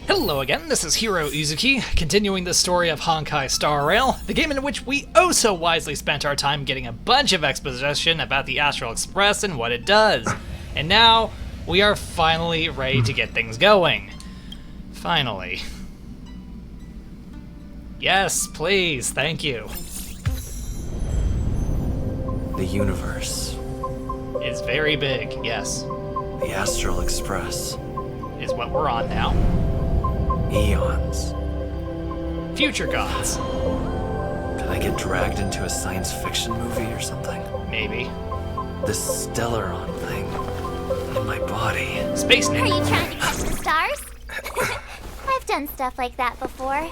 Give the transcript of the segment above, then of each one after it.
Hello again, this is Heero Uzuki, continuing the story of Honkai Star Rail, the game in which we oh so wisely spent our time getting a bunch of exposition about the Astral Express and what it does. And now, we are finally ready to get things going. Finally. Yes, please, thank you. The universe. It's very big, yes. The Astral Express. Is what we're on now. Eons. Future gods. Did I get dragged into a science fiction movie or something? Maybe. This Stellaron thing in my body. Space Nick. Are you trying to catch the stars? I've done stuff like that before.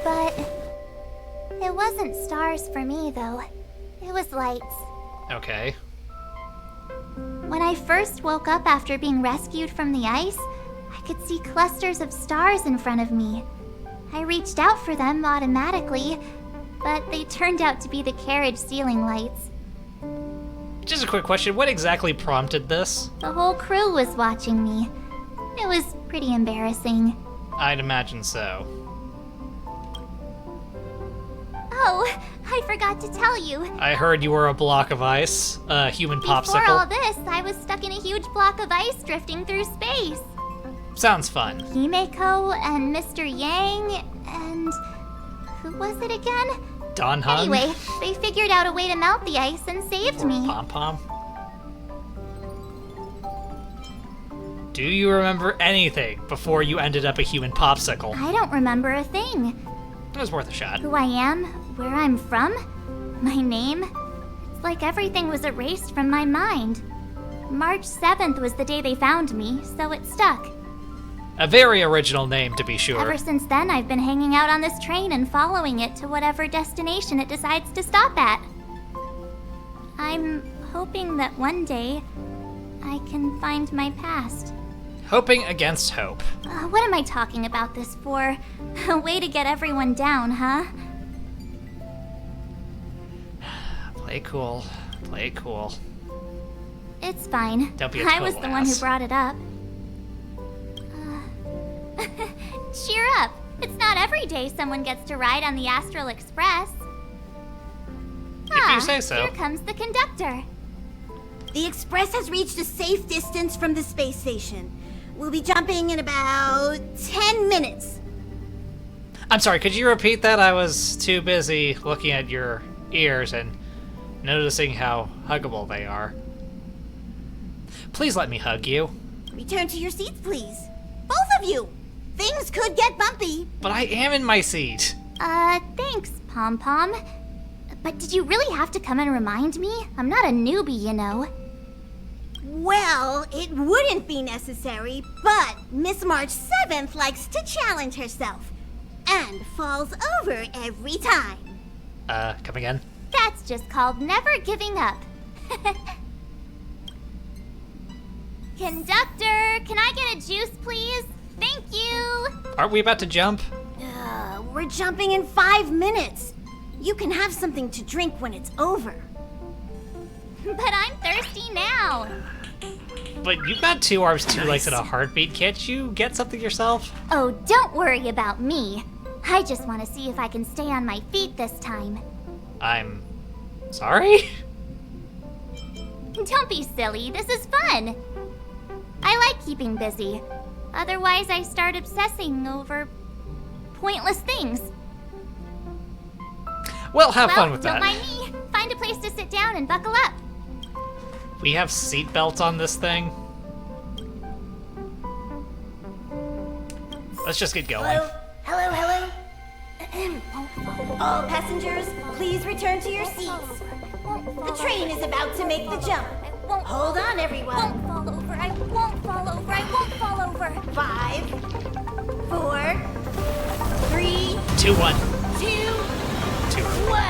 But it wasn't stars for me, though. It was lights. Okay. When I first woke up after being rescued from the ice, I could see clusters of stars in front of me. I reached out for them automatically, but they turned out to be the carriage ceiling lights. Just a quick question, what exactly prompted this? The whole crew was watching me. It was pretty embarrassing. I'd imagine so. Oh, I forgot to tell you. I heard you were a block of ice, a human popsicle. Before all this, I was stuck in a huge block of ice drifting through space. Sounds fun. Himeko and Mr. Yang and... who was it again? Don Hung? Anyway, they figured out a way to melt the ice and saved me. Pom Pom? Do you remember anything before you ended up a human popsicle? I don't remember a thing. It was worth a shot. Who I am, where I'm from, my name. It's like everything was erased from my mind. March 7th was the day they found me, so it stuck. A very original name, to be sure. Ever since then, I've been hanging out on this train and following it to whatever destination it decides to stop at. I'm hoping that one day I can find my past. Hoping against hope. What am I talking about this for? A way to get everyone down, huh? Play it cool. Play it cool. It's fine. Don't be a I total was the one who ass. brought it up. Cheer up! It's not every day someone gets to ride on the Astral Express. If you say so. Here comes the conductor. The Express has reached a safe distance from the space station. We'll be jumping in about 10 minutes. I'm sorry, could you repeat that? I was too busy looking at your ears and noticing how huggable they are. Please let me hug you. Return to your seats, please. Both of you! Things could get bumpy. But I am in my seat. Thanks, Pom Pom. But did you really have to come and remind me? I'm not a newbie, you know. Well, it wouldn't be necessary, but Miss March 7th likes to challenge herself. And falls over every time. Come again? That's just called never giving up. Conductor, can I get a juice, please? Thank you! Aren't we about to jump? We're jumping in 5 minutes. You can have something to drink when it's over. But I'm thirsty now. But you've got 2 arms, 2 legs, and a heartbeat. Can't you get something yourself? Oh, don't worry about me. I just want to see if I can stay on my feet this time. I'm sorry? Don't be silly, this is fun. I like keeping busy. Otherwise, I start obsessing over pointless things. Well, have fun with don't that. mind me. Find a place to sit down and buckle up. We have seat belts on this thing. Let's just get going. Hello. All passengers, please return to your seats. The train is about to make the jump. Hold on, everyone. I won't fall over. I won't fall over. I won't fall over. 5, 4, 3, 2, 1. 2, 2. 1.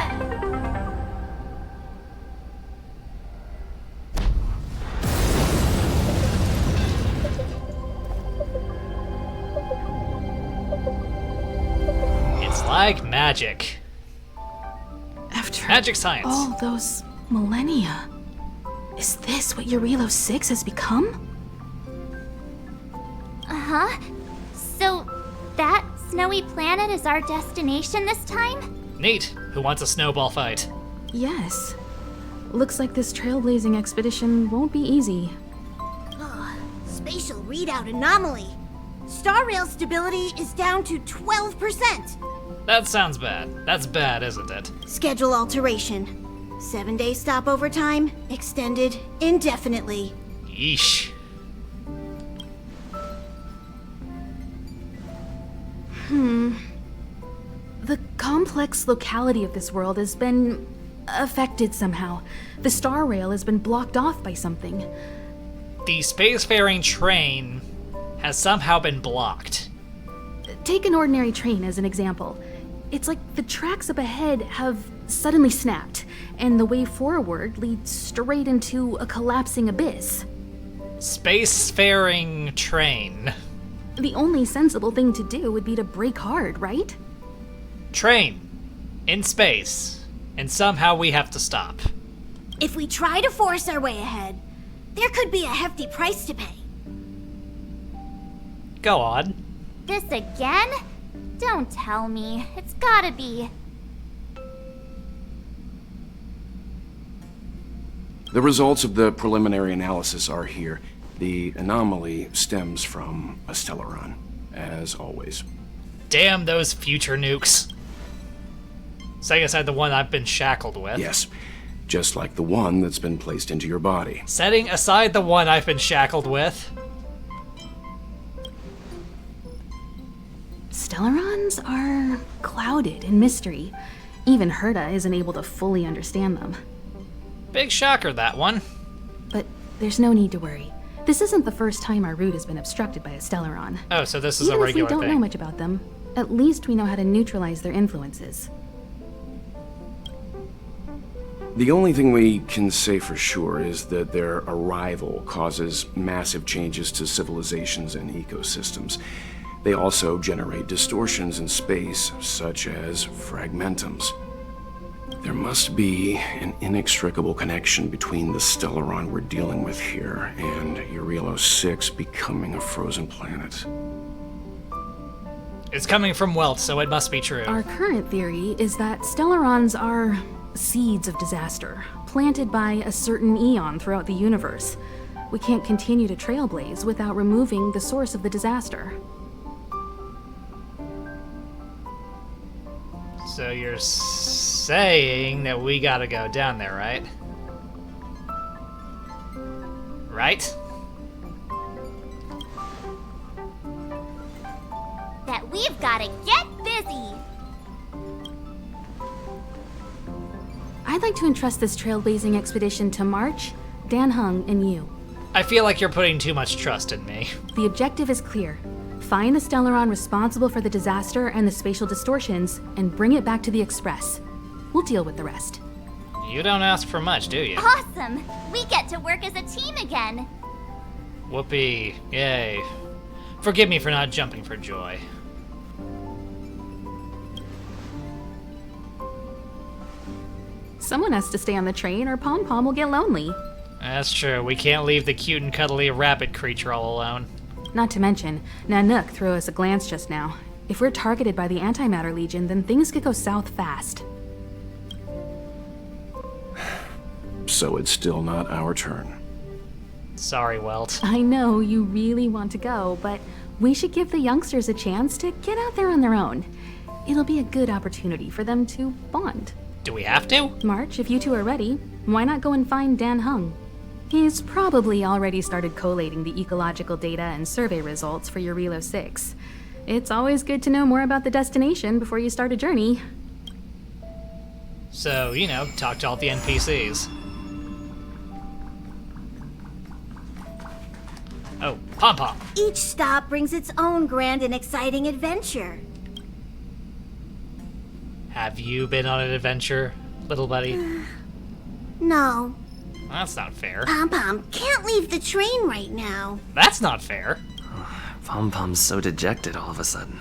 It's like magic. After Magic science. all those millennia, is this what Jarilo-VI has become? Uh-huh. So, that snowy planet is our destination this time? Neat. Who wants a snowball fight? Yes. Looks like this trailblazing expedition won't be easy. Spatial readout anomaly. Star Rail stability is down to 12%. That sounds bad. That's bad, isn't it? Schedule alteration. 7-day stopover time extended indefinitely. Yeesh. The complex locality of this world has been affected somehow. The Star Rail has been blocked off by something. The spacefaring train has somehow been blocked. Take an ordinary train as an example. It's like the tracks up ahead have suddenly snapped, and the way forward leads straight into a collapsing abyss. Spacefaring train. The only sensible thing to do would be to brake hard, right? Train. In space. And somehow we have to stop. If we try to force our way ahead, there could be a hefty price to pay. Go on. This again? Don't tell me. It's gotta be. The results of the preliminary analysis are here. The anomaly stems from a Stellaron, as always. Damn those future nukes. Setting aside the one I've been shackled with. Yes, just like the one that's been placed into your body. Setting aside the one I've been shackled with. Stellarons are clouded in mystery. Even Herta isn't able to fully understand them. Big shocker, that one. But there's no need to worry. This isn't the first time our route has been obstructed by a Stellaron. Oh, so this is Even a regular if we don't know thing. much about them, at least we know how to neutralize their influences. The only thing we can say for sure is that their arrival causes massive changes to civilizations and ecosystems. They also generate distortions in space, such as fragmentums. There must be an inextricable connection between the Stellaron we're dealing with here and Jarilo-VI becoming a frozen planet. It's coming from Welt, so it must be true. Our current theory is that Stellarons are seeds of disaster, planted by a certain eon throughout the universe. We can't continue to trailblaze without removing the source of the disaster. So you're saying that we gotta go down there, right? Right? That we've gotta get busy. I'd like to entrust this trailblazing expedition to March, Dan Hung, and you. I feel like you're putting too much trust in me. The objective is clear. Find the Stellaron responsible for the disaster and the spatial distortions, and bring it back to the Express. We'll deal with the rest. You don't ask for much, do you? Awesome! We get to work as a team again. Whoopee. Yay. Forgive me for not jumping for joy. Someone has to stay on the train or Pom Pom will get lonely. That's true. We can't leave the cute and cuddly rabbit creature all alone. Not to mention, Nanook threw us a glance just now. If we're targeted by the Antimatter Legion, then things could go south fast. So it's still not our turn. Sorry, Welt. I know you really want to go, but we should give the youngsters a chance to get out there on their own. It'll be a good opportunity for them to bond. Do we have to? March, if you two are ready, why not go and find Dan Hung? He's probably already started collating the ecological data and survey results for Jarilo-VI. It's always good to know more about the destination before you start a journey. So, you know, talk to all the NPCs. Oh, Pom Pom. Each stop brings its own grand and exciting adventure. Have you been on an adventure, little buddy? No, That's not fair. Pom Pom can't leave the train right now. That's not fair. Pom Pom's so dejected all of a sudden.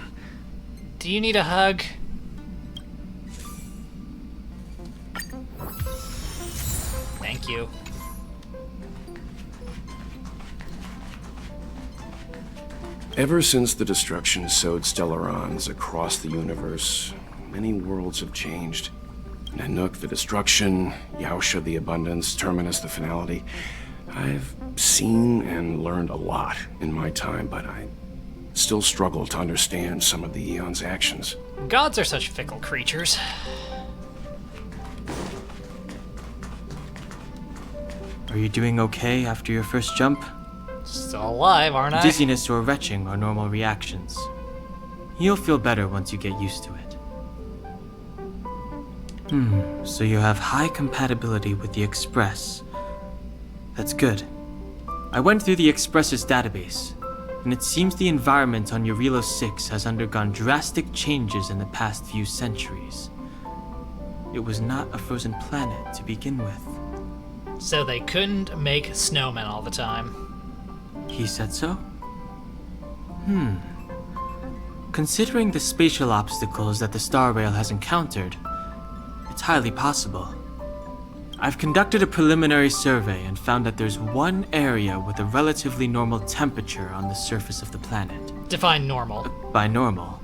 Do you need a hug? Thank you. Ever since the destruction sowed Stellarons across the universe, many worlds have changed. Nanook, the destruction, Yaosha, the abundance, Terminus, the finality. I've seen and learned a lot in my time, but I still struggle to understand some of the Eon's actions. Gods are such fickle creatures. Are you doing okay after your first jump? Still alive, aren't I? Dizziness or retching are normal reactions. You'll feel better once you get used to it. So you have high compatibility with the Express. That's good. I went through the Express's database, and it seems the environment on Jarilo-VI has undergone drastic changes in the past few centuries. It was not a frozen planet to begin with. So they couldn't make snowmen all the time. He said so? Considering the spatial obstacles that the Star Rail has encountered, it's highly possible. I've conducted a preliminary survey and found that there's one area with a relatively normal temperature on the surface of the planet. Define normal. By normal,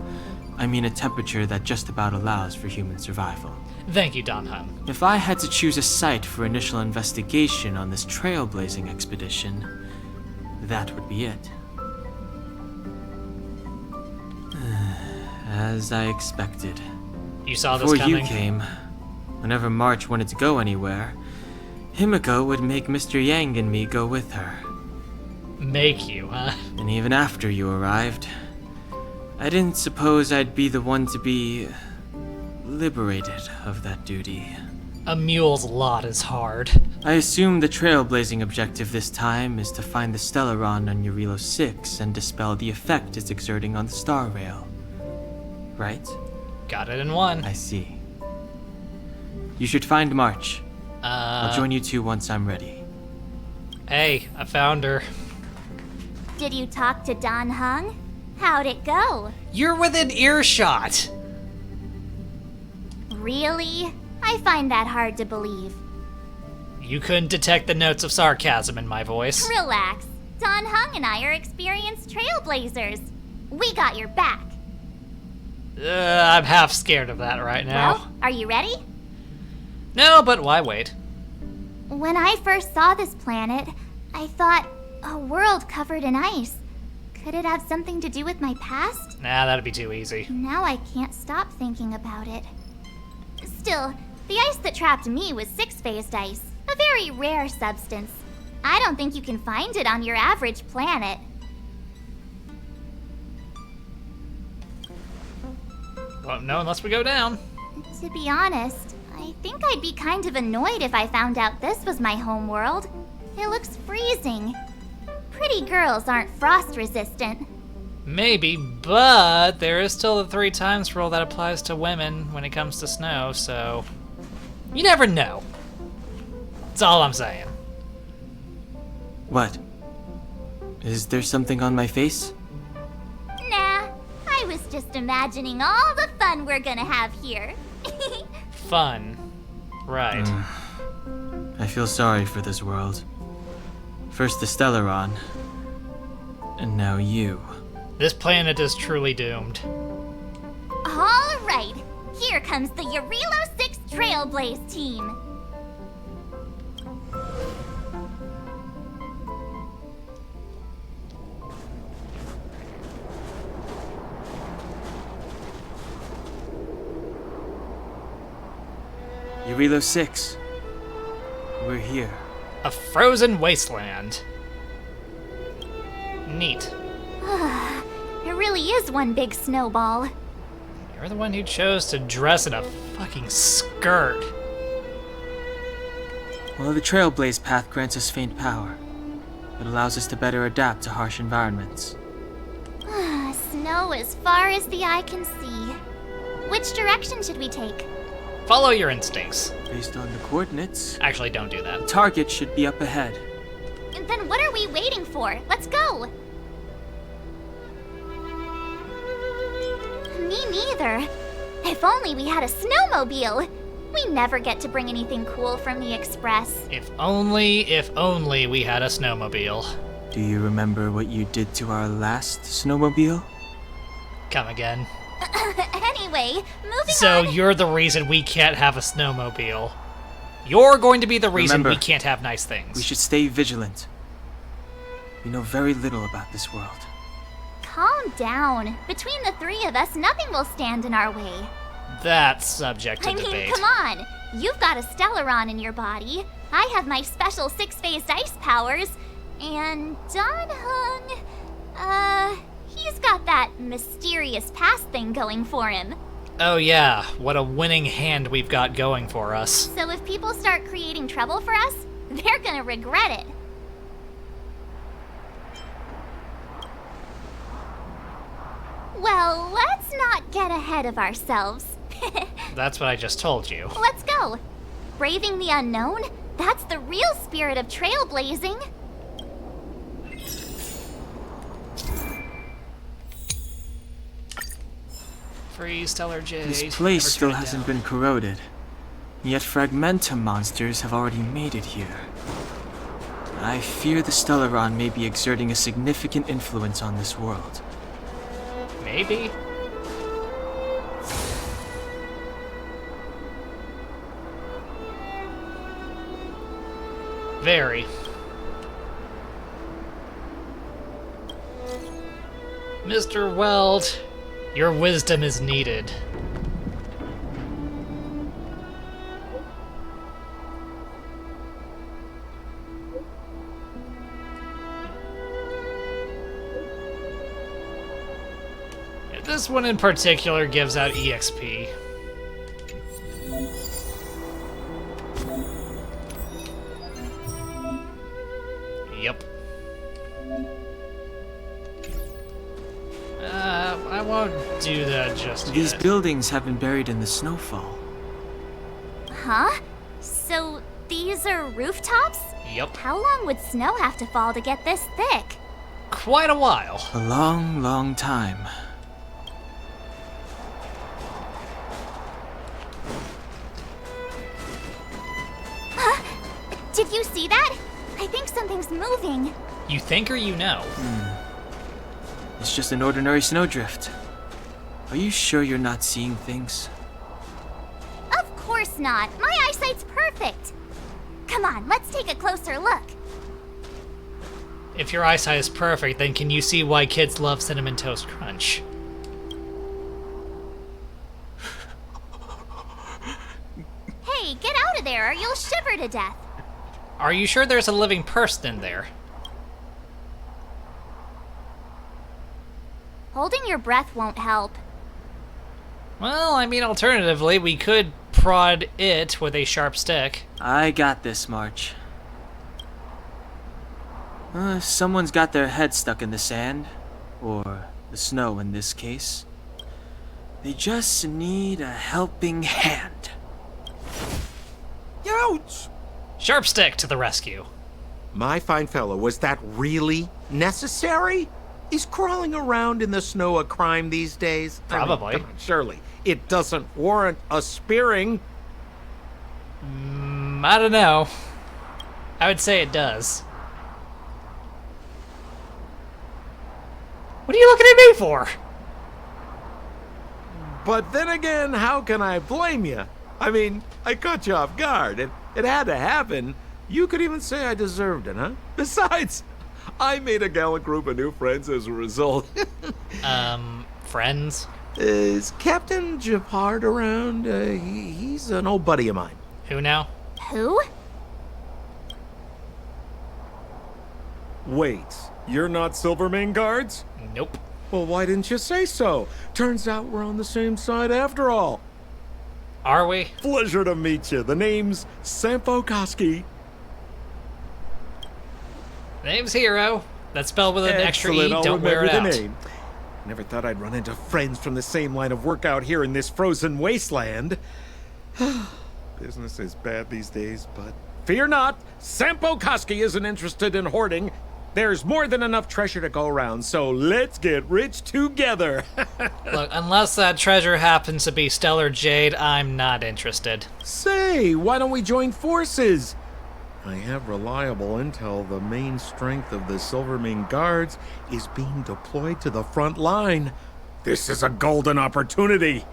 I mean a temperature that just about allows for human survival. Thank you, Dan Hung. If I had to choose a site for initial investigation on this trailblazing expedition, that would be it. As I expected. You saw this Before coming? you came, whenever March wanted to go anywhere, Himiko would make Mr. Yang and me go with her. Make you, huh? And even after you arrived, I didn't suppose I'd be the one to be liberated of that duty. A mule's lot is hard. I assume the trailblazing objective this time is to find the Stellaron on Jarilo-VI and dispel the effect it's exerting on the Star Rail. Right? Got it in one. I see. You should find March. I'll join you two once I'm ready. Hey, I found her. Did you talk to Dan Hung? How'd it go? You're within earshot. Really? I find that hard to believe. You couldn't detect the notes of sarcasm in my voice. Relax. Dan Hung and I are experienced trailblazers. We got your back. I'm half scared of that right now. Well, are you ready? No, but why wait? When I first saw this planet, I thought, a world covered in ice. Could it have something to do with my past? Nah, that'd be too easy. Now I can't stop thinking about it. Still, the ice that trapped me was six-phased ice, a very rare substance. I don't think you can find it on your average planet. Well, no, unless we go down. To be honest, I think I'd be kind of annoyed if I found out this was my home world. It looks freezing. Pretty girls aren't frost resistant. Maybe, but there is still the 3 times rule that applies to women when it comes to snow, so you never know. That's all I'm saying. What? Is there something on my face? Nah, I was just imagining all the fun we're gonna have here. Fun. Right. I feel sorry for this world. First the Stellaron, and now you. This planet is truly doomed. All right, here comes the Jarilo-VI Trailblaze team. Jarilo-VI. We're here. A frozen wasteland. Neat. It really is one big snowball. You're the one who chose to dress in a fucking skirt. Well, the Trailblaze path grants us faint power. It allows us to better adapt to harsh environments. Snow as far as the eye can see. Which direction should we take? Follow your instincts. Based on the coordinates, Actually, don't do that. the target should be up ahead. Then what are we waiting for? Let's go! Me neither. If only we had a snowmobile. We never get to bring anything cool from the Express. If only we had a snowmobile. Do you remember what you did to our last snowmobile? Come again. Anyway, moving So on. you're the reason we can't have a snowmobile. You're going to be the reason Remember, we can't have nice things. We should stay vigilant. We know very little about this world. Calm down. Between the three of us, nothing will stand in our way. That's subject to I mean, debate. come on. You've got a Stellaron in your body. I have my special six-phased ice powers. And Dan Hung, he's got that mysterious past thing going for him. Oh yeah, what a winning hand we've got going for us. So if people start creating trouble for us, they're gonna regret it. Well, let's not get ahead of ourselves. That's what I just told you. Let's go. Braving the unknown? That's the real spirit of trailblazing. Free Stellar Jade. This place Never still turn it hasn't down. been corroded, yet Fragmentum monsters have already made it here. I fear the Stellaron may be exerting a significant influence on this world. Maybe? Very. Mr. Weld, your wisdom is needed. This one in particular gives out EXP. Yep. I won't do that just These yet. buildings have been buried in the snowfall. Huh? So these are rooftops? Yep. How long would snow have to fall to get this thick? Quite a while. A long, long time. Did you see that? I think something's moving. You think or you know? It's just an ordinary snowdrift. Are you sure you're not seeing things? Of course not. My eyesight's perfect. Come on, let's take a closer look. If your eyesight is perfect, then can you see why kids love Cinnamon Toast Crunch? Hey, get out of there or you'll shiver to death. Are you sure there's a living person in there? Holding your breath won't help. Well, I mean, alternatively, we could prod it with a sharp stick. I got this, March. If someone's got their head stuck in the sand, or the snow in this case, they just need a helping hand. Ouch! Sharp stick to the rescue. My fine fellow, was that really necessary? Is crawling around in the snow a crime these days? I mean, Probably. come on, surely. It doesn't warrant a spearing. I don't know. I would say it does. What are you looking at me for? But then again, how can I blame you? I mean, I caught you off guard. It had to happen. You could even say I deserved it, huh? Besides, I made a gallant group of new friends as a result. Friends? Is Captain Japard around? He's an old buddy of mine. Who now? Who? Wait, you're not Silvermane Guards? Nope. Well, why didn't you say so? Turns out we're on the same side after all. Are we? Pleasure to meet you. The name's Sampo Koski. Name's Heero. That's spelled with an extra E. Excellent, I'll Don't wear remember it the out. name. Never thought I'd run into friends from the same line of work out here in this frozen wasteland. Business is bad these days, but fear not. Sampo Koski isn't interested in hoarding. There's more than enough treasure to go around, so let's get rich together. Look, unless that treasure happens to be Stellar Jade, I'm not interested. Say, why don't we join forces? I have reliable intel the main strength of the Silvermane Guards is being deployed to the front line. This is a golden opportunity.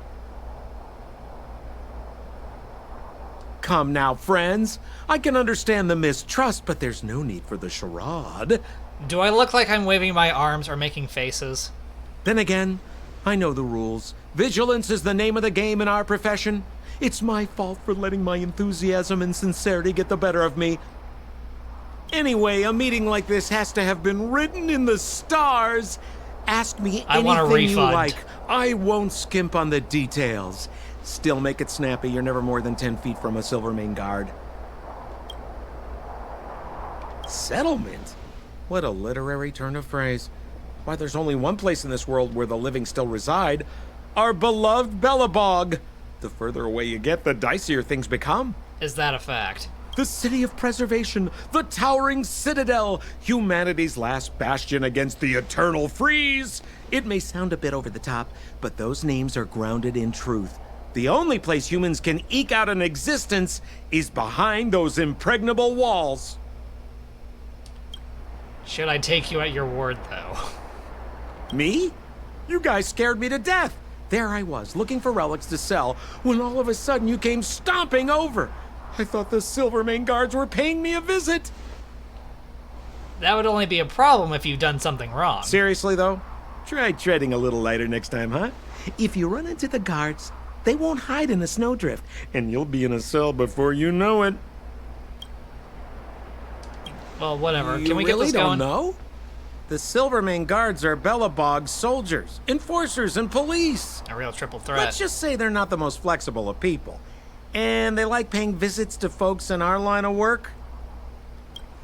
Come now, friends. I can understand the mistrust, but there's no need for the charade. Do I look like I'm waving my arms or making faces? Then again, I know the rules. Vigilance is the name of the game in our profession. It's my fault for letting my enthusiasm and sincerity get the better of me. Anyway, a meeting like this has to have been written in the stars. Ask me I want a anything you refund. like. I won't skimp on the details. Still make it snappy. You're never more than 10 feet from a Silvermane Guard. Settlement? What a literary turn of phrase. Why, there's only one place in this world where the living still reside. Our beloved Belobog. The further away you get, the dicier things become. Is that a fact? The city of preservation, the towering citadel, humanity's last bastion against the eternal freeze. It may sound a bit over the top, but those names are grounded in truth. The only place humans can eke out an existence is behind those impregnable walls. Should I take you at your word, though? Me? You guys scared me to death. There I was, looking for relics to sell, when all of a sudden you came stomping over. I thought the Silvermane Guards were paying me a visit. That would only be a problem if you've done something wrong. Seriously, though? Try treading a little lighter next time, huh? If you run into the guards, they won't hide in a snowdrift, and you'll be in a cell before you know it. Well, whatever. You Can we get really this don't going? know? The Silvermane Guards are Belobog's soldiers, enforcers, and police. A real triple threat. Let's just say they're not the most flexible of people. And they like paying visits to folks in our line of work.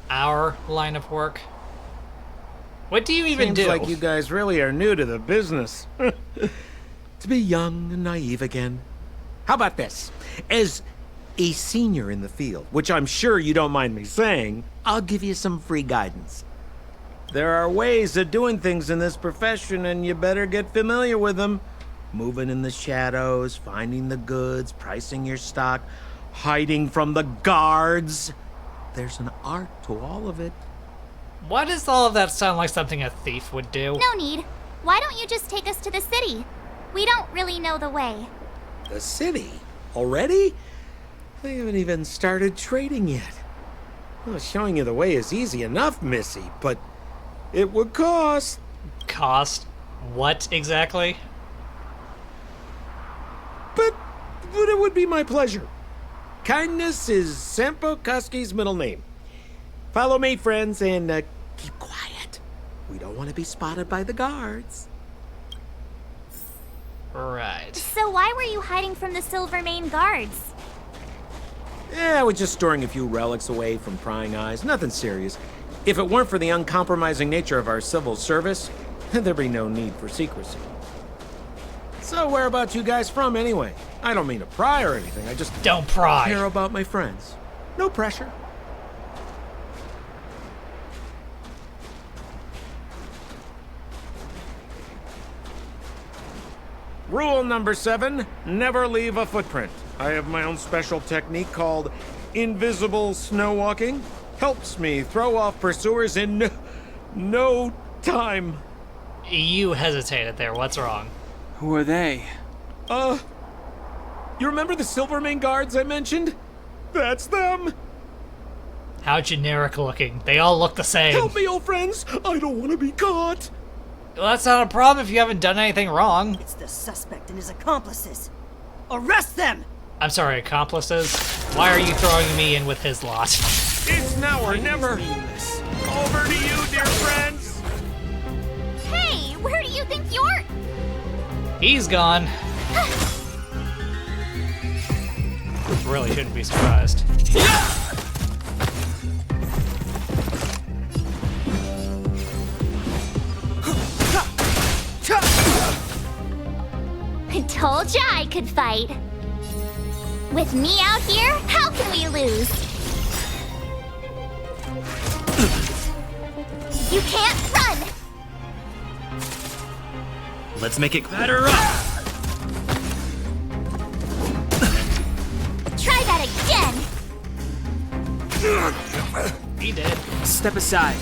Our line of work. What do you even Seems do? like you guys really are new to the business. To be young and naive again. How about this? As a senior in the field, which I'm sure you don't mind me saying, I'll give you some free guidance. There are ways of doing things in this profession, and you better get familiar with them. Moving in the shadows, finding the goods, pricing your stock, hiding from the guards. There's an art to all of it. Why does all of that sound like something a thief would do? No need. Why don't you just take us to the city? We don't really know the way. The city? Already? They haven't even started trading yet. Well, showing you the way is easy enough, Missy, but it would cost. Cost? What exactly? But it would be my pleasure. Kindness is Sampo Koski's middle name. Follow me, friends, and keep quiet. We don't want to be spotted by the guards. Right. So why were you hiding from the Silvermane Guards? Yeah, we're just storing a few relics away from prying eyes. Nothing serious. If it weren't for the uncompromising nature of our civil service, there'd be no need for secrecy. So where about you guys from, anyway? I don't mean to pry or anything. I just Don't pry. care about my friends. No pressure. Rule number 7, never leave a footprint. I have my own special technique called invisible snow walking. Helps me throw off pursuers in no time. You hesitated there. What's wrong? Who are they? You remember the Silvermane Guards I mentioned? That's them. How generic looking. They all look the same. Help me, old friends. I don't want to be caught. Well, that's not a problem if you haven't done anything wrong. It's the suspect and his accomplices. Arrest them! I'm sorry, accomplices. Why are you throwing me in with his lot? It's now or never. Over to you, dear friends. Hey, where do you think you're... He's gone. Really shouldn't be surprised. I told ya I could fight. With me out here, how can we lose? You can't run! Let's make it better up! Try that again! He did. Step aside.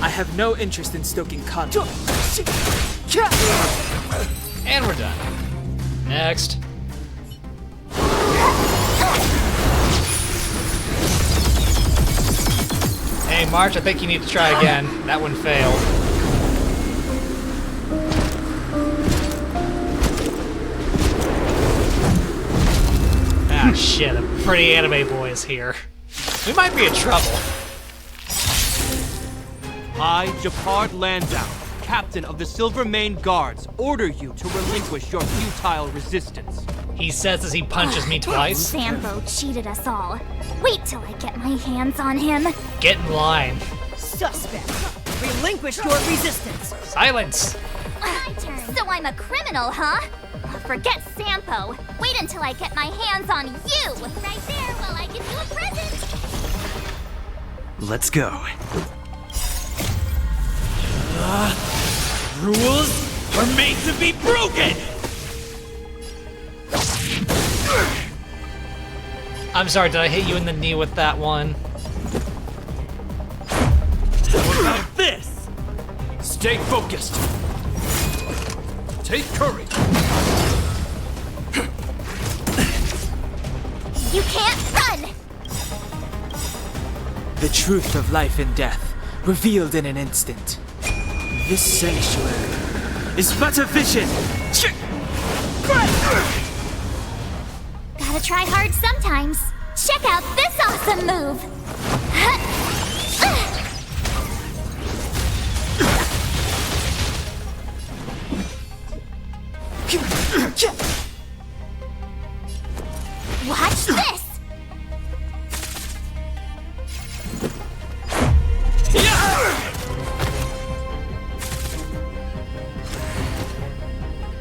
I have no interest in stoking conflict. And we're done. Next. Hey, March, I think you need to try again. That one failed. Ah, shit, a pretty anime boy is here. We might be in trouble. I, Japard Landau, captain of the Silvermane Guards, order you to relinquish your futile resistance. He says as he punches me twice. Sampo cheated us all. Wait till I get my hands on him. Get in line. Suspect! Relinquish your resistance! Silence! My turn. So I'm a criminal, huh? Forget Sampo. Wait until I get my hands on you. Right there while I give you a present. Let's go. Rules are made to be broken! I'm sorry, did I hit you in the knee with that one? How about this? Stay focused. Take courage. You can't run! The truth of life and death, revealed in an instant. This sanctuary is but a vision. Gotta try hard sometimes. Check out this awesome move! Watch this!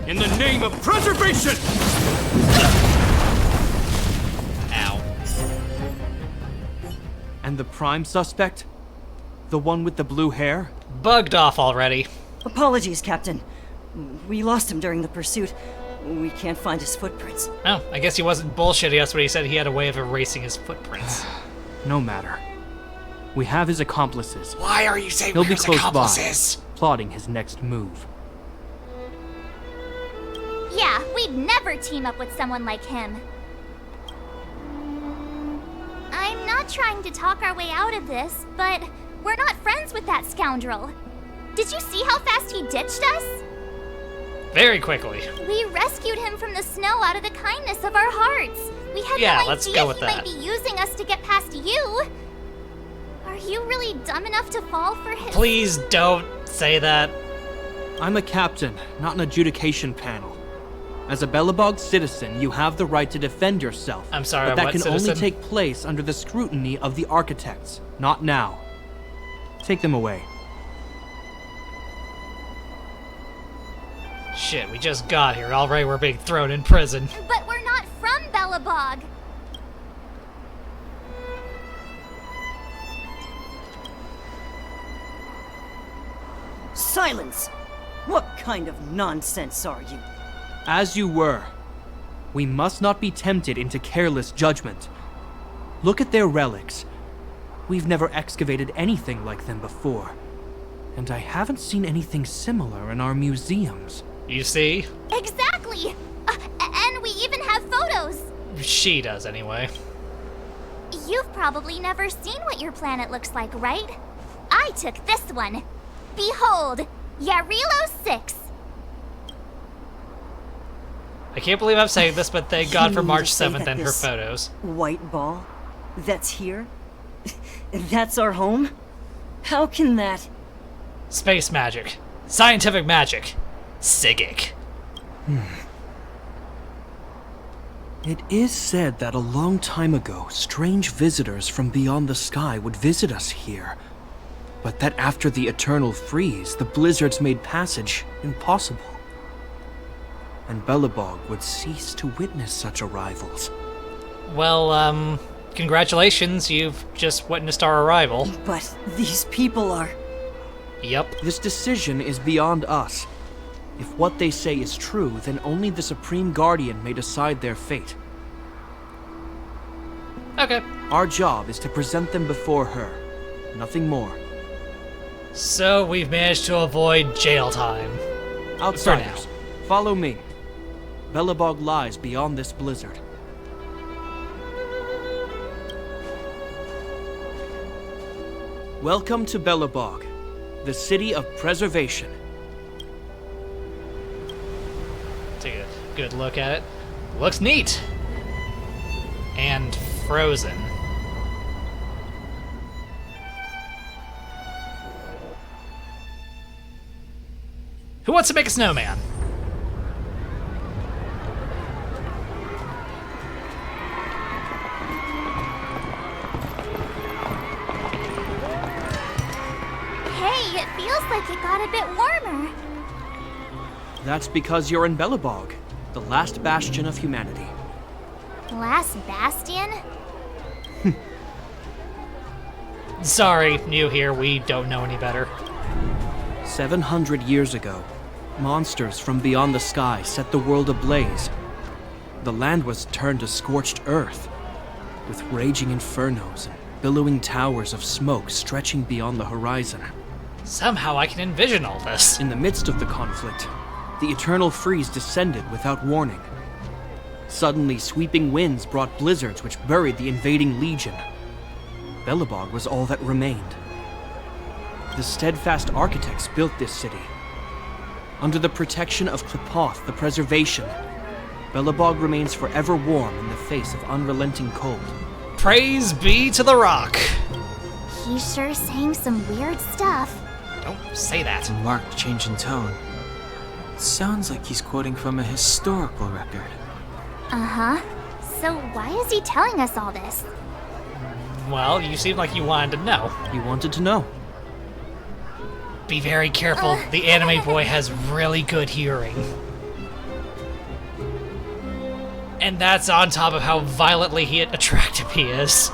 In the name of preservation! Ow. And the prime suspect? The one with the blue hair? Bugged off already. Apologies, Captain. We lost him during the pursuit. We can't find his footprints. Oh, I guess he wasn't bullshitting us when he said he had a way of erasing his footprints. No matter. We have his accomplices. Why are you saying He'll be his close accomplices? by, plotting his next move. Yeah, we'd never team up with someone like him. I'm not trying to talk our way out of this, but we're not friends with that scoundrel. Did you see how fast he ditched us? Very quickly. We rescued him from the snow out of the kindness of our hearts. We had no let's idea go with he that. might be using us to get past you. Are you really dumb enough to fall for his... Please don't say that. I'm a captain, not an adjudication panel. As a Belobog citizen, you have the right to defend yourself. I'm sorry, but that what can citizen? only take place under the scrutiny of the architects, not now. Take them away. Shit, we just got here. Already we're being thrown in prison. But we're not from Belobog. Silence! What kind of nonsense are you? As you were. We must not be tempted into careless judgment. Look at their relics. We've never excavated anything like them before. And I haven't seen anything similar in our museums. You see? Exactly! And we even have photos. She does, anyway. You've probably never seen what your planet looks like, right? I took this one. Behold, Jarilo-VI. I can't believe I'm saying this, but thank God You for mean March to say 7th that and her this photos. White ball? That's here? That's our home? How can that... Space magic. Scientific magic. Psychic. It is said that a long time ago, strange visitors from beyond the sky would visit us here. But that after the eternal freeze, the blizzards made passage impossible. And Belobog would cease to witness such arrivals. Well, congratulations, you've just witnessed our arrival. But these people are... Yep. This decision is beyond us. If what they say is true, then only the Supreme Guardian may decide their fate. Okay. Our job is to present them before her. Nothing more. So we've managed to avoid jail time. Outsiders, follow me. Belobog lies beyond this blizzard. Welcome to Belobog, the city of preservation. Take a good look at it. Looks neat. And frozen. Who wants to make a snowman? Hey, it feels like it got a bit warmer. That's because you're in Belobog, the last bastion of humanity. Last bastion? Sorry, new here, we don't know any better. 700 years ago, monsters from beyond the sky set the world ablaze. The land was turned to scorched earth, with raging infernos and billowing towers of smoke stretching beyond the horizon. Somehow I can envision all this. In the midst of the conflict, the eternal freeze descended without warning. Suddenly, sweeping winds brought blizzards which buried the invading legion. Belobog was all that remained. The steadfast architects built this city. Under the protection of Qlipoth, the preservation, Belobog remains forever warm in the face of unrelenting cold. Praise be to the rock. He's sure saying some weird stuff. Don't say that. A marked change in tone. It sounds like he's quoting from a historical record. Uh-huh. So why is he telling us all this? Well, you seem like you wanted to know. You wanted to know. Be very careful. The anime boy has really good hearing. And that's on top of how violently attractive he is.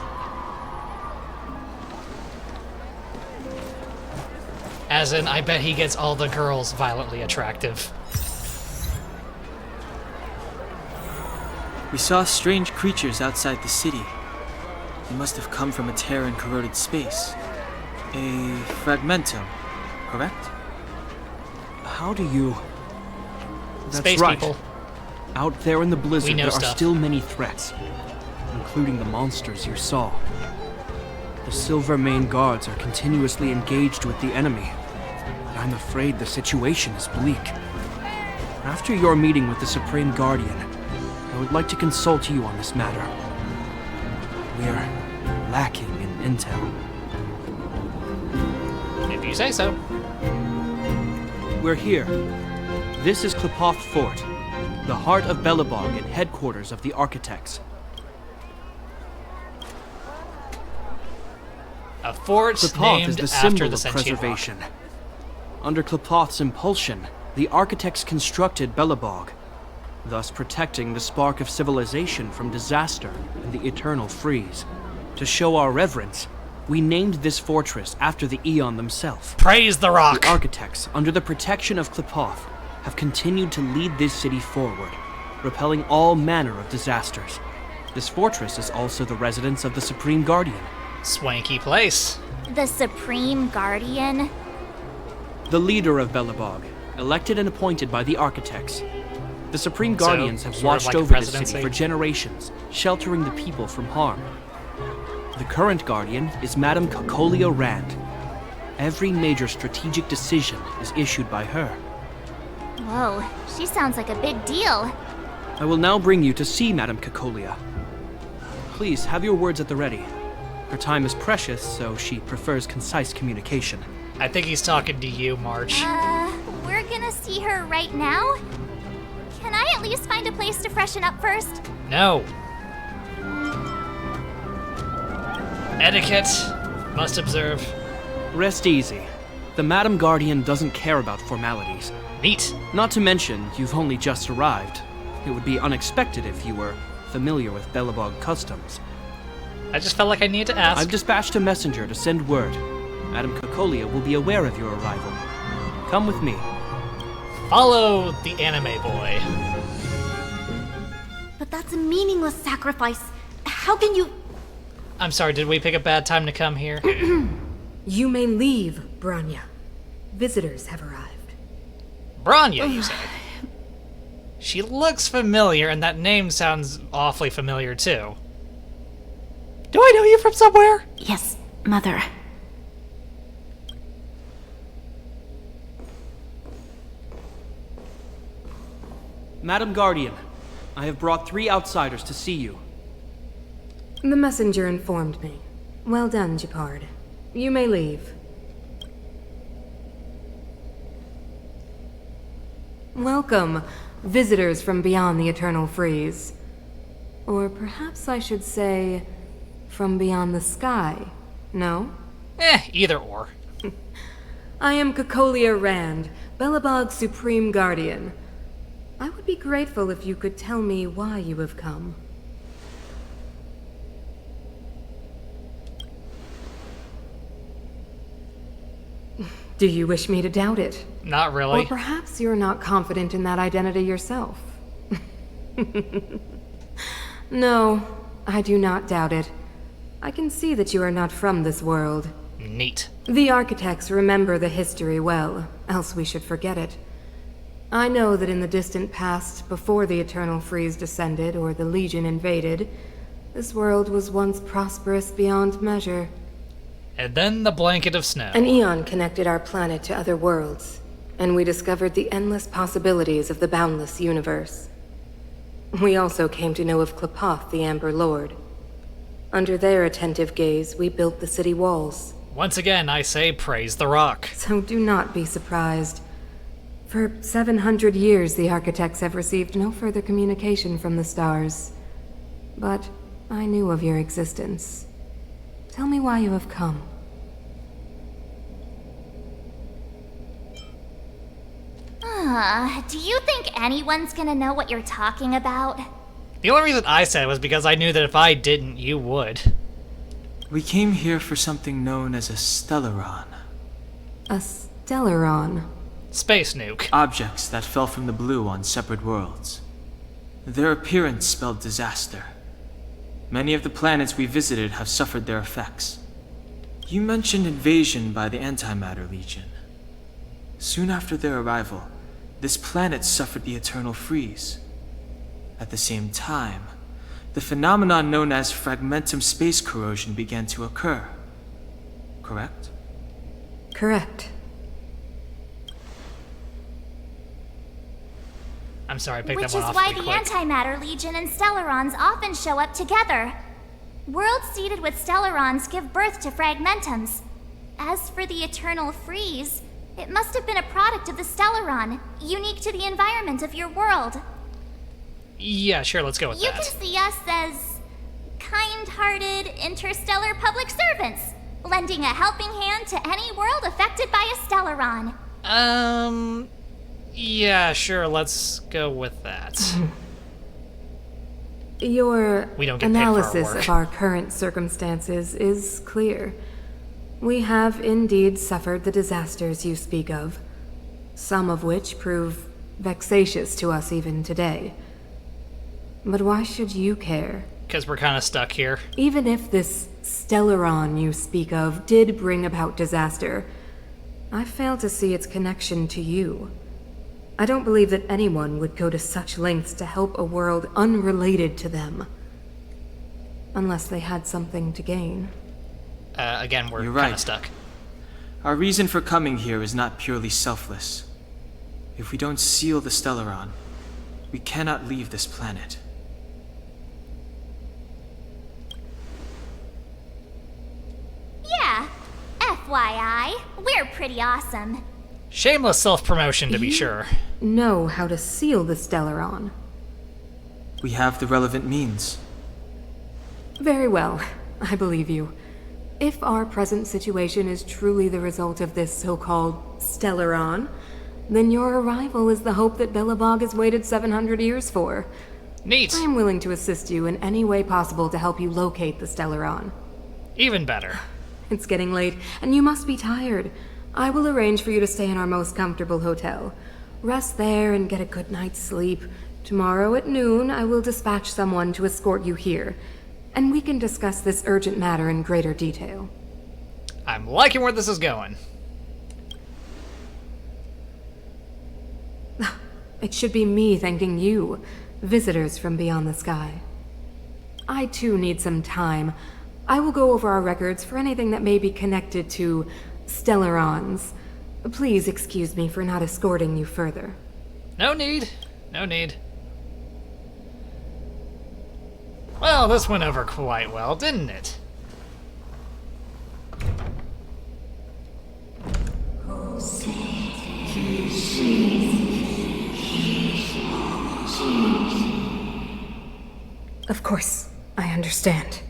As in, I bet he gets all the girls violently attractive. We saw strange creatures outside the city. They must have come from a tear in corroded space. A fragmentum, correct? How do you... That's Space right. people. Out there in the blizzard, there stuff. are still many threats, including the monsters you saw. The Silvermane Guards are continuously engaged with the enemy, but I'm afraid the situation is bleak. After your meeting with the Supreme Guardian, I would like to consult you on this matter. We're lacking in intel. If you say so. We're here. This is Qlipoth Fort, the heart of Belobog and headquarters of the architects. A fort Qlipoth named is the after symbol the of sentient preservation. rock. Under Qlipoth's impulsion, the architects constructed Belobog, thus protecting the spark of civilization from disaster and the eternal freeze. To show our reverence, we named this fortress after the Aeon themselves. Praise the rock! The architects, under the protection of Qlipoth, have continued to lead this city forward, repelling all manner of disasters. This fortress is also the residence of the Supreme Guardian. Swanky place. The Supreme Guardian? The leader of Belobog, elected and appointed by the architects. The Supreme Guardians have sort of watched like a over this presidency. city for generations, sheltering the people from harm. The current Guardian is Madame Cocolia Rand. Every major strategic decision is issued by her. Whoa, she sounds like a big deal. I will now bring you to see Madame Cocolia. Please, have your words at the ready. Her time is precious, so she prefers concise communication. I think he's talking to you, March. We're gonna see her right now? Can I at least find a place to freshen up first? No. Etiquette. Must observe. Rest easy. The Madame Guardian doesn't care about formalities. Neat. Not to mention, you've only just arrived. It would be unexpected if you were familiar with Belobog customs. I just felt like I needed to ask. I've dispatched a messenger to send word. Madame Cocolia will be aware of your arrival. Come with me. Follow the anime boy. But that's a meaningless sacrifice. How can you... I'm sorry, did we pick a bad time to come here? You may leave, Branya. Visitors have arrived. Branya, you say? She looks familiar, and that name sounds awfully familiar, too. Do I know you from somewhere? Yes, Mother. Madam Guardian, I have brought 3 outsiders to see you. The messenger informed me. Well done, Gepard. You may leave. Welcome, visitors from beyond the Eternal Freeze. Or perhaps I should say, from beyond the sky, no? Either or. I am Cocolia Rand, Belobog's Supreme Guardian. I would be grateful if you could tell me why you have come. Do you wish me to doubt it? Not really. Or perhaps you're not confident in that identity yourself. No, I do not doubt it. I can see that you are not from this world. Neat. The architects remember the history well, else we should forget it. I know that in the distant past, before the Eternal Freeze descended or the Legion invaded, this world was once prosperous beyond measure. And then the blanket of snow. An eon connected our planet to other worlds, and we discovered the endless possibilities of the boundless universe. We also came to know of Klapoth, the Amber Lord. Under their attentive gaze, we built the city walls. Once again, I say praise the rock. So do not be surprised. For 700 years, the architects have received no further communication from the stars. But I knew of your existence. Tell me why you have come. Do you think anyone's gonna know what you're talking about? The only reason I said it was because I knew that if I didn't, you would. We came here for something known as a Stellaron. A Stellaron? Space nuke. Objects that fell from the blue on separate worlds. Their appearance spelled disaster. Many of the planets we visited have suffered their effects. You mentioned invasion by the Antimatter Legion. Soon after their arrival, this planet suffered the Eternal Freeze. At the same time, the phenomenon known as fragmentum space corrosion began to occur. Correct? Correct. I'm sorry, I picked Which that is one off why pretty the quick. Antimatter Legion and Stellarons often show up together. Worlds seeded with Stellarons give birth to fragmentums. As for the Eternal Freeze, it must have been a product of the Stellaron, unique to the environment of your world. Yeah, sure, let's go with You that. can see us as kind-hearted interstellar public servants, lending a helping hand to any world affected by a Stellaron. Yeah, sure, let's go with that. Your We don't get paid for our analysis work. of our current circumstances is clear. We have indeed suffered the disasters you speak of, some of which prove vexatious to us even today. But why should you care? Because we're kind of stuck here. Even if this Stellaron you speak of did bring about disaster, I fail to see its connection to you. I don't believe that anyone would go to such lengths to help a world unrelated to them. Unless they had something to gain. Again, we're You're kind right. of stuck. Our reason for coming here is not purely selfless. If we don't seal the Stellaron, we cannot leave this planet. Yeah, FYI, we're pretty awesome. Shameless self-promotion, to be sure. Know how to seal the Stellaron. We have the relevant means. Very well, I believe you. If our present situation is truly the result of this so-called Stellaron, then your arrival is the hope that Belobog has waited 700 years for. Neat. I am willing to assist you in any way possible to help you locate the Stellaron. Even better. It's getting late, and you must be tired. I will arrange for you to stay in our most comfortable hotel. Rest there and get a good night's sleep. Tomorrow at noon, I will dispatch someone to escort you here. and we can discuss this urgent matter in greater detail. I'm liking where this is going. It should be me thanking you, visitors from beyond the sky. I too need some time. I will go over our records for anything that may be connected to Stellarons. Please excuse me for not escorting you further. No need. No need. Well, this went over quite well, didn't it? Of course, I understand.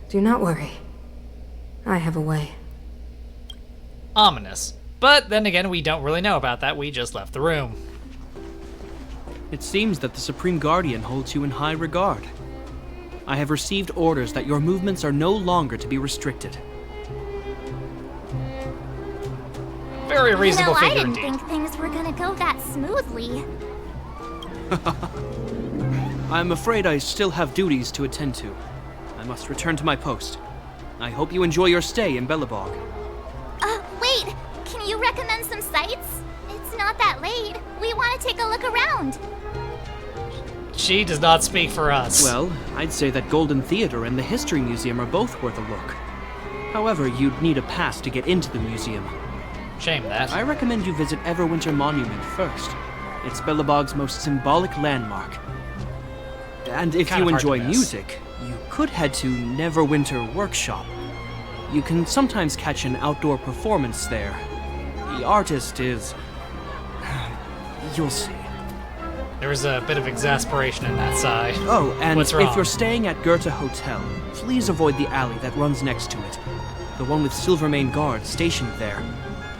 Do not worry. I have a way. Ominous. But then again, we don't really know about that. We just left the room. It seems that the Supreme Guardian holds you in high regard. I have received orders that your movements are no longer to be restricted. Very reasonable I figure didn't indeed. think things were gonna go that smoothly. I'm afraid I still have duties to attend to. I must return to my post. I hope you enjoy your stay in Belobog. Wait! Can you recommend some sites? It's not that late. We want to take a look around. She does not speak for us. Well, I'd say that Golden Theater and the History Museum are both worth a look. However, you'd need a pass to get into the museum. Shame that. I recommend you visit Everwinter Monument first. It's Belobog's most symbolic landmark. And if Kind you of hard to enjoy miss. music, you could head to Neverwinter Workshop. You can sometimes catch an outdoor performance there. The artist is... you'll see. There was a bit of exasperation in that sigh. Oh, and What's wrong? if you're staying at Goethe Hotel, please avoid the alley that runs next to it. The one with Silvermane Guard stationed there.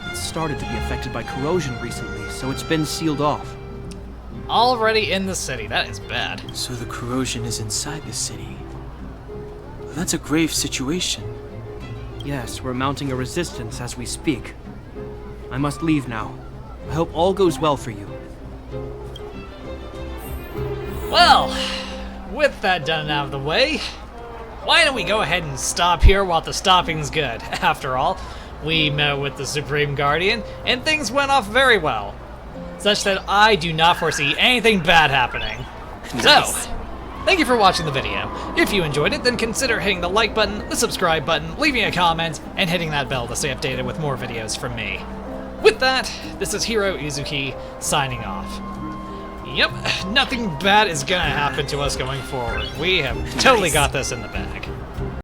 It's started to be affected by corrosion recently, so it's been sealed off. Already in the city. That is bad. So the corrosion is inside the city. That's a grave situation. Yes, we're mounting a resistance as we speak. I must leave now. I hope all goes well for you. Well, with that done and out of the way, why don't we go ahead and stop here while the stopping's good? After all, we met with the Supreme Guardian, and things went off very well. Such that I do not foresee anything bad happening. Nice. So, thank you for watching the video. If you enjoyed it, then consider hitting the like button, the subscribe button, leaving a comment, and hitting that bell to stay updated with more videos from me. With that, this is Heero Uzuki, signing off. Yep, nothing bad is gonna happen to us going forward. We have totally got this in the bag.